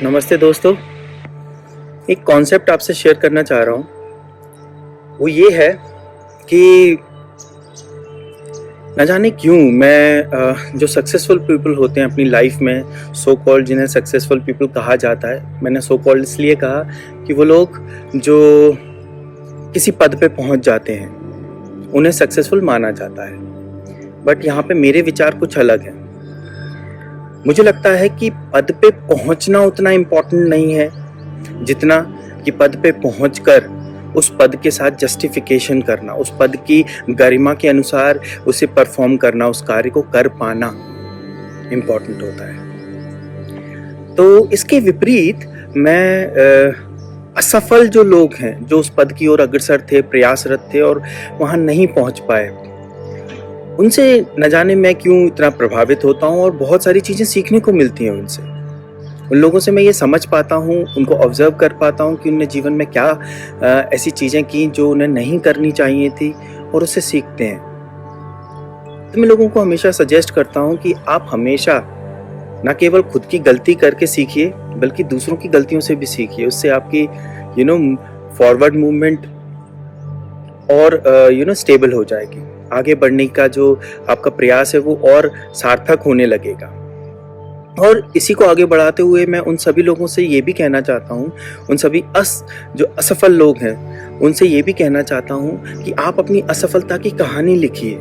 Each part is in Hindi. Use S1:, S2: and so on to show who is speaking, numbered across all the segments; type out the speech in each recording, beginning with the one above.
S1: नमस्ते दोस्तों। एक कॉन्सेप्ट आपसे शेयर करना चाह रहा हूँ। वो ये है कि न जाने क्यों मैं जो सक्सेसफुल पीपल होते हैं अपनी लाइफ में, सो कॉल्ड जिन्हें सक्सेसफुल पीपल कहा जाता है, मैंने सो कॉल्ड इसलिए कहा कि वो लोग जो किसी पद पे पहुँच जाते हैं उन्हें सक्सेसफुल माना जाता है। बट यहाँ पे मेरे विचार कुछ अलग हैं। मुझे लगता है कि पद पे पहुँचना उतना इम्पोर्टेंट नहीं है जितना कि पद पे पहुंचकर उस पद के साथ जस्टिफिकेशन करना, उस पद की गरिमा के अनुसार उसे परफॉर्म करना, उस कार्य को कर पाना इम्पोर्टेंट होता है। तो इसके विपरीत मैं असफल जो लोग हैं, जो उस पद की ओर अग्रसर थे, प्रयासरत थे और वहां नहीं पहुंच पाए, उनसे न जाने मैं क्यों इतना प्रभावित होता हूं और बहुत सारी चीजें सीखने को मिलती हैं उनसे। उन लोगों से मैं ये समझ पाता हूँ, उनको ऑब्जर्व कर पाता हूँ कि उनने जीवन में क्या ऐसी चीज़ें की जो उन्हें नहीं करनी चाहिए थी और उससे सीखते हैं। तो मैं लोगों को हमेशा सजेस्ट करता हूँ कि आप हमेशा ना केवल खुद की गलती करके सीखिए बल्कि दूसरों की गलतियों से भी सीखिए। उससे आपकी फॉरवर्ड मूवमेंट और स्टेबल हो जाएगी। आगे बढ़ने का जो आपका प्रयास है वो और सार्थक होने लगेगा। और इसी को आगे बढ़ाते हुए मैं उन सभी लोगों से ये भी कहना चाहता हूँ, उन सभी जो असफल लोग हैं उनसे ये भी कहना चाहता हूँ कि आप अपनी असफलता की कहानी लिखिए।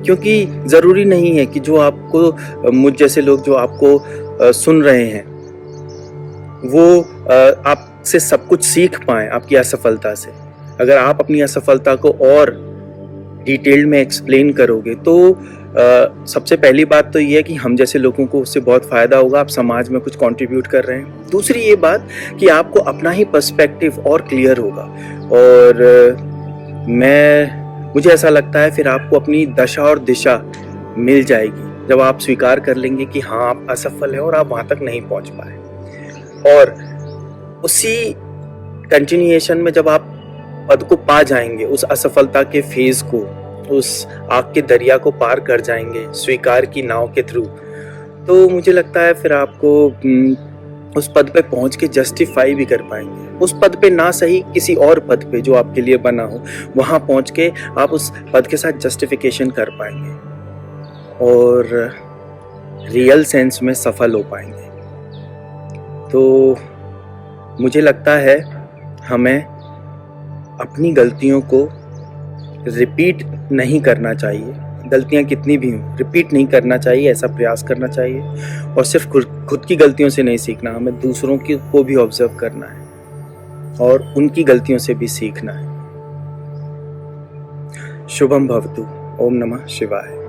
S1: क्योंकि ज़रूरी नहीं है कि जो आपको, मुझ जैसे लोग जो आपको सुन रहे हैं वो आपसे सब कुछ सीख पाएँ आपकी असफलता से। अगर आप अपनी असफलता को और डिटेल्ड में एक्सप्लेन करोगे तो सबसे पहली बात तो ये है कि हम जैसे लोगों को उससे बहुत फ़ायदा होगा, आप समाज में कुछ कंट्रीब्यूट कर रहे हैं। दूसरी ये बात कि आपको अपना ही पर्सपेक्टिव और क्लियर होगा और मुझे ऐसा लगता है फिर आपको अपनी दशा और दिशा मिल जाएगी जब आप स्वीकार कर लेंगे कि हाँ आप असफल हैं और आप वहाँ तक नहीं पहुँच पाए। और उसी कंटिन्यूएशन में जब आप पद को पा जाएंगे, उस असफलता के फेज को, उस आग के दरिया को पार कर जाएंगे स्वीकार की नाव के थ्रू, तो मुझे लगता है फिर आपको उस पद पे पहुंच के जस्टिफाई भी कर पाएंगे। उस पद पे ना सही किसी और पद पे जो आपके लिए बना हो, वहां पहुंच के आप उस पद के साथ जस्टिफिकेशन कर पाएंगे और रियल सेंस में सफल हो पाएंगे। तो मुझे लगता है हमें अपनी गलतियों को रिपीट नहीं करना चाहिए। गलतियां कितनी भी हों, रिपीट नहीं करना चाहिए, ऐसा प्रयास करना चाहिए। और सिर्फ खुद की गलतियों से नहीं सीखना, हमें दूसरों की को भी ऑब्जर्व करना है और उनकी गलतियों से भी सीखना है। शुभम भवतु। ओम नमः शिवाय।